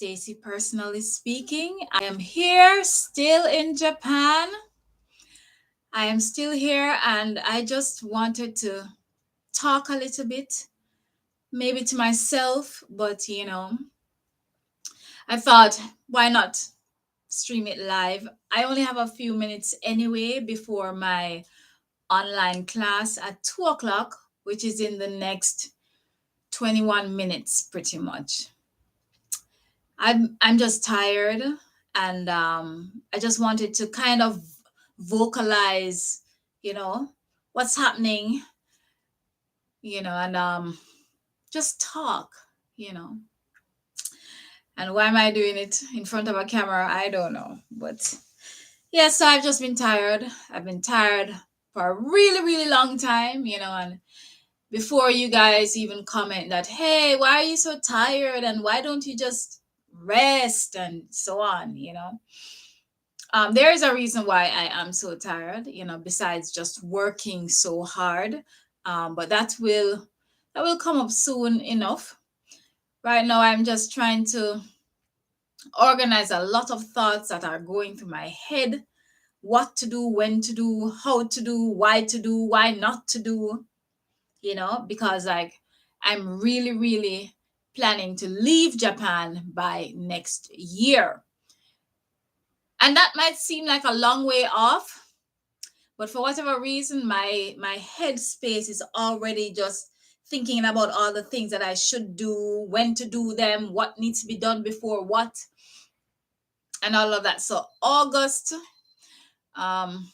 Stacy Personally Speaking. I am here still in Japan. I am still here and I just wanted to talk a little bit, maybe to myself, but I thought, why not stream it live? I only have a few minutes anyway before my online class at 2 o'clock, which is in the next 21 minutes pretty much. I'm just tired, and I just wanted to kind of vocalize, you know, what's happening, and just talk, you know. And why am I doing it in front of a camera? I don't know, but yeah. So I've just been tired. I've been tired for a really, really long time, and before you guys even comment that, hey, why are you so tired and why don't you just rest and so on, there is a reason why I am so tired, besides just working so hard. But that will come up soon enough. Right now I'm just trying to organize a lot of thoughts that are going through my head: what to do, when to do, how to do, why not to do, because like I'm really, really planning to leave Japan by next year. And that might seem like a long way off, but for whatever reason, my head space is already just thinking about all the things that I should do, when to do them, what needs to be done before what, and all of that. So um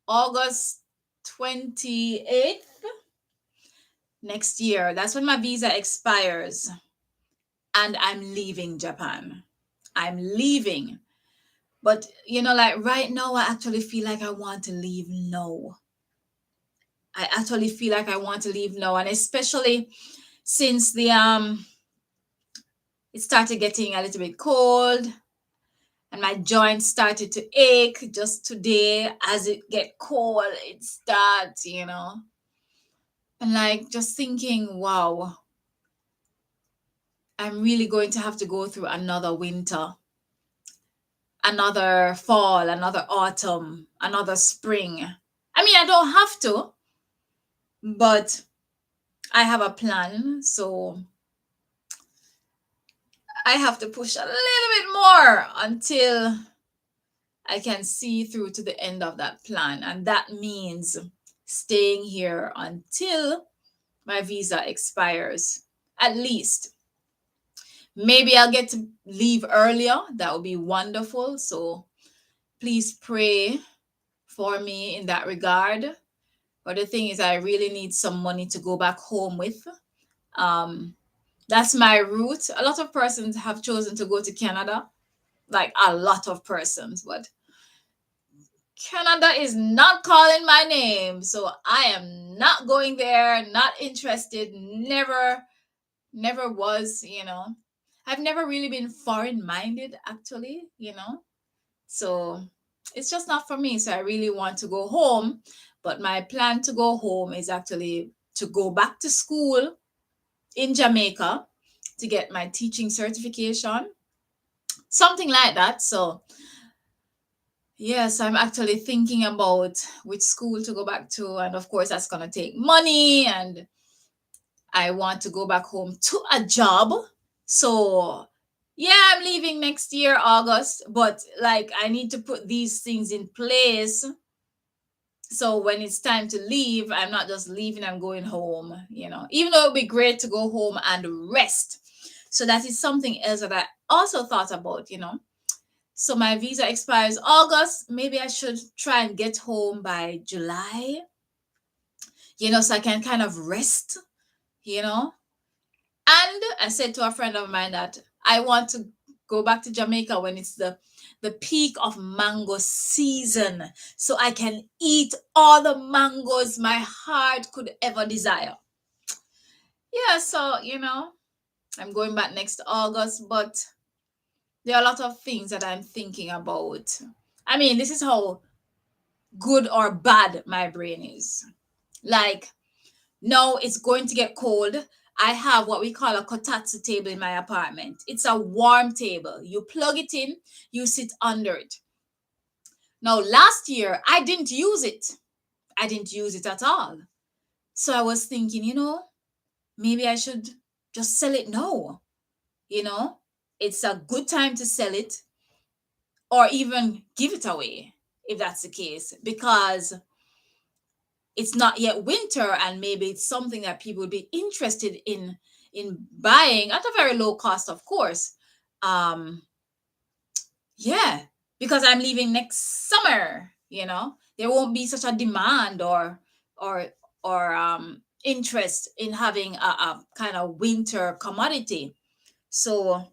August 28th next year, that's when my visa expires, and I'm leaving Japan. I'm leaving. But like right now, I actually feel like I want to leave now. I actually feel like I want to leave now. And especially since the it started getting a little bit cold and my joints started to ache just today. As it get cold, it starts, and like just thinking, wow, I'm really going to have to go through another winter, another fall, another autumn, another spring. I mean, I don't have to, but I have a plan. So I have to push a little bit more until I can see through to the end of that plan. And that means staying here until my visa expires, at least. Maybe I'll get to leave earlier. That would be wonderful. So please pray for me in that regard. But the thing is, I really need some money to go back home with. That's my route. A lot of persons have chosen to go to Canada, like a lot of persons, but Canada is not calling my name. So I am not going there, not interested, never was, I've never really been foreign minded, actually, So it's just not for me. So I really want to go home. But my plan to go home is actually to go back to school in Jamaica to get my teaching certification, something like that. So yes, I'm actually thinking about which school to go back to. And of course, that's going to take money. And I want to go back home to a job. So yeah, I'm leaving next year, August. But like, I need to put these things in place. So when it's time to leave, I'm not just leaving and going home, even though it would be great to go home and rest. So that is something else that I also thought about, So my visa expires August. Maybe I should try and get home by July, so I can kind of rest, And I said to a friend of mine that I want to go back to Jamaica when it's the peak of mango season, so I can eat all the mangoes my heart could ever desire. Yeah, so I'm going back next August, but there are a lot of things that I'm thinking about. I mean, this is how good or bad my brain is. Like, no, it's going to get cold. I have what we call a kotatsu table in my apartment. It's a warm table. You plug it in, you sit under it. Now, last year, I didn't use it. I didn't use it at all. So I was thinking, maybe I should just sell it now. You know, it's a good time to sell it or even give it away if that's the case, because it's not yet winter and maybe it's something that people would be interested in buying at a very low cost, of course. um yeah, because I'm leaving next summer, there won't be such a demand or interest in having a kind of winter commodity. So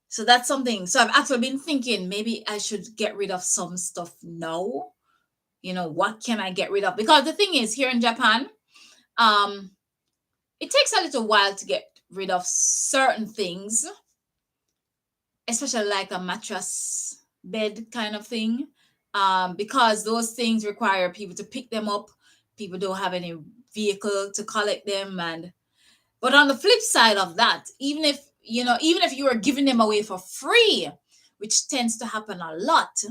so that's something. So I've actually been thinking maybe I should get rid of some stuff now. What can I get rid of? Because the thing is, here in Japan, um it takes a little while to get rid of certain things, especially like a mattress bed kind of thing, because those things require people to pick them up. People don't have any vehicle to collect them. And but on the flip side of that, even if you are giving them away for free, which tends to happen a lot,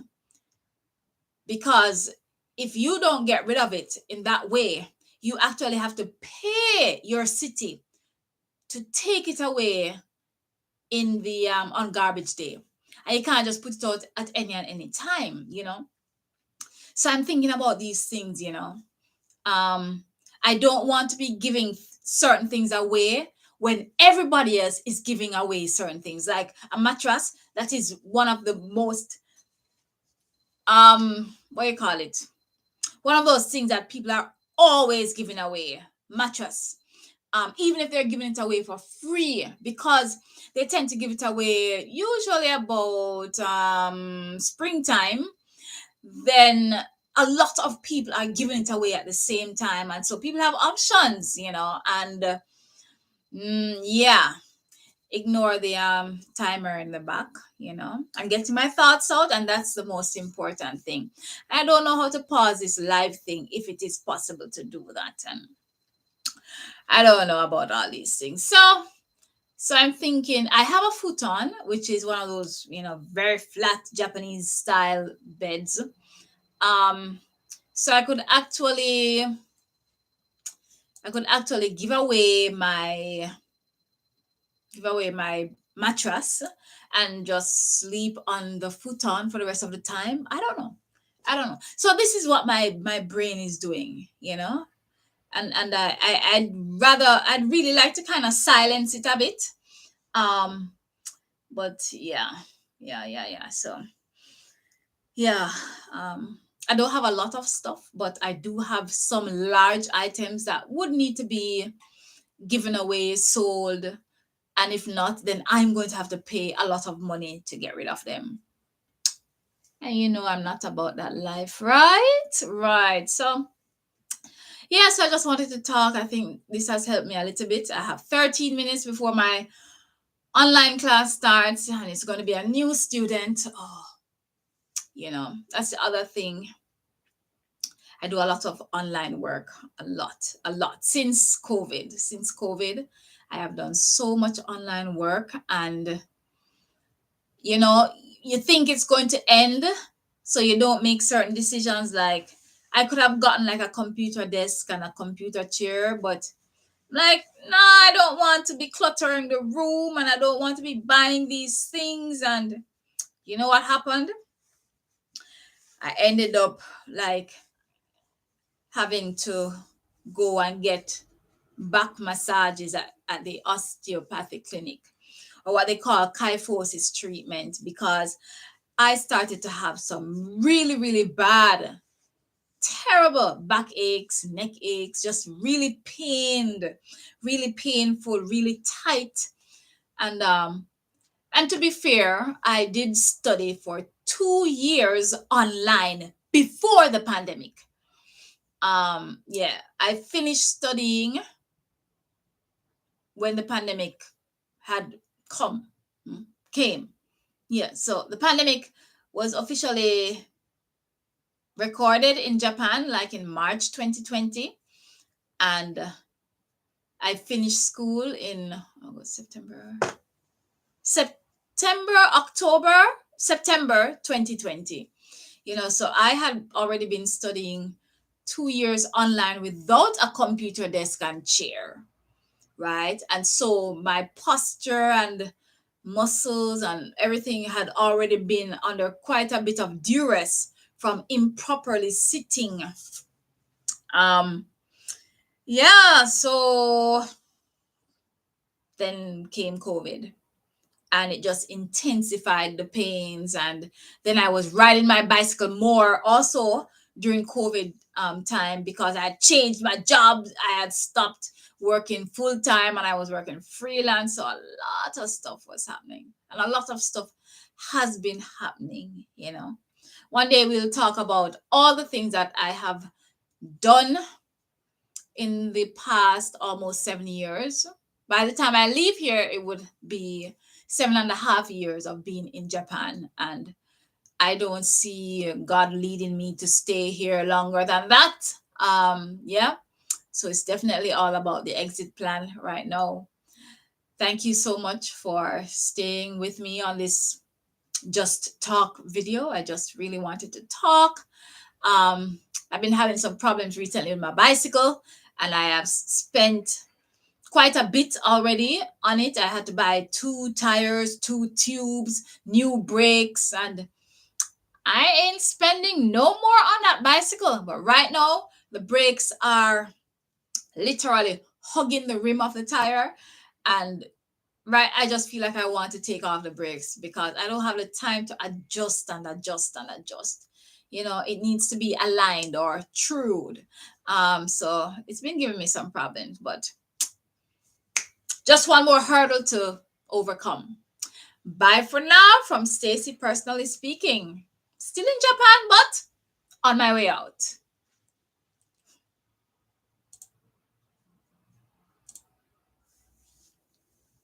because if you don't get rid of it in that way, you actually have to pay your city to take it away in the on garbage day, and you can't just put it out at any and any time. So I'm thinking about these things. um I don't want to be giving certain things away when everybody else is giving away certain things, like a mattress. That is one of the most, what do you call it, one of those things that people are always giving away. Mattress, even if they're giving it away for free, because they tend to give it away usually about springtime. Then a lot of people are giving it away at the same time, and so people have options. And yeah, ignore the timer in the back. I'm getting my thoughts out, and that's the most important thing. I don't know how to pause this live thing, if it is possible to do that, and I don't know about all these things. So I'm thinking I have a futon, which is one of those, very flat Japanese style beds. Um, so I could actually give away my mattress and just sleep on the futon for the rest of the time. I don't know. So this is what my brain is doing. And I'd really like to kind of silence it a bit. Um, but yeah. So yeah, I don't have a lot of stuff, but I do have some large items that would need to be given away, sold, and if not, then I'm going to have to pay a lot of money to get rid of them. And I'm not about that life, right? Right. So yeah, so I just wanted to talk. I think this has helped me a little bit. I have 13 minutes before my online class starts, and it's going to be a new student. Oh, that's the other thing. I do a lot of online work, a lot since COVID. Since COVID, I have done so much online work, and you know, you think it's going to end, so you don't make certain decisions. Like, I could have gotten like a computer desk and a computer chair, but like, nah, I don't want to be cluttering the room, and I don't want to be buying these things. And you know what happened? I ended up like having to go and get back massages at the osteopathic clinic, or what they call kyphosis treatment, because I started to have some really, really bad, terrible back aches, neck aches, just really pained, really painful, really tight. And to be fair, I did study for 2 years online before the pandemic. Yeah, I finished studying when the pandemic had come, came. Yeah, so the pandemic was officially recorded in Japan like in March 2020, and I finished school in August, September 2020. So I had already been studying 2 years online without a computer desk and chair, right? And so my posture and muscles and everything had already been under quite a bit of duress from improperly sitting. Yeah, so then came COVID, and it just intensified the pains. And then I was riding my bicycle more also during COVID time, because I had changed my job. I had stopped working full time and I was working freelance. So a lot of stuff was happening, and a lot of stuff has been happening. One day we'll talk about all the things that I have done in the past almost 7 years. By the time I leave here, it would be 7.5 years of being in Japan. And I don't see God leading me to stay here longer than that. Yeah. So it's definitely all about the exit plan right now. Thank you so much for staying with me on this Just Talk video. I just really wanted to talk. I've been having some problems recently with my bicycle, and I have spent quite a bit already on it. I had to buy 2 tires, 2 tubes, new brakes, and I ain't spending no more on that bicycle. But right now, the brakes are literally hugging the rim of the tire, and right, I just feel like I want to take off the brakes because I don't have the time to adjust and adjust and adjust. It needs to be aligned or trued. So it's been giving me some problems, but just one more hurdle to overcome. Bye for now from Stacy Personally Speaking. Still in Japan, but on my way out.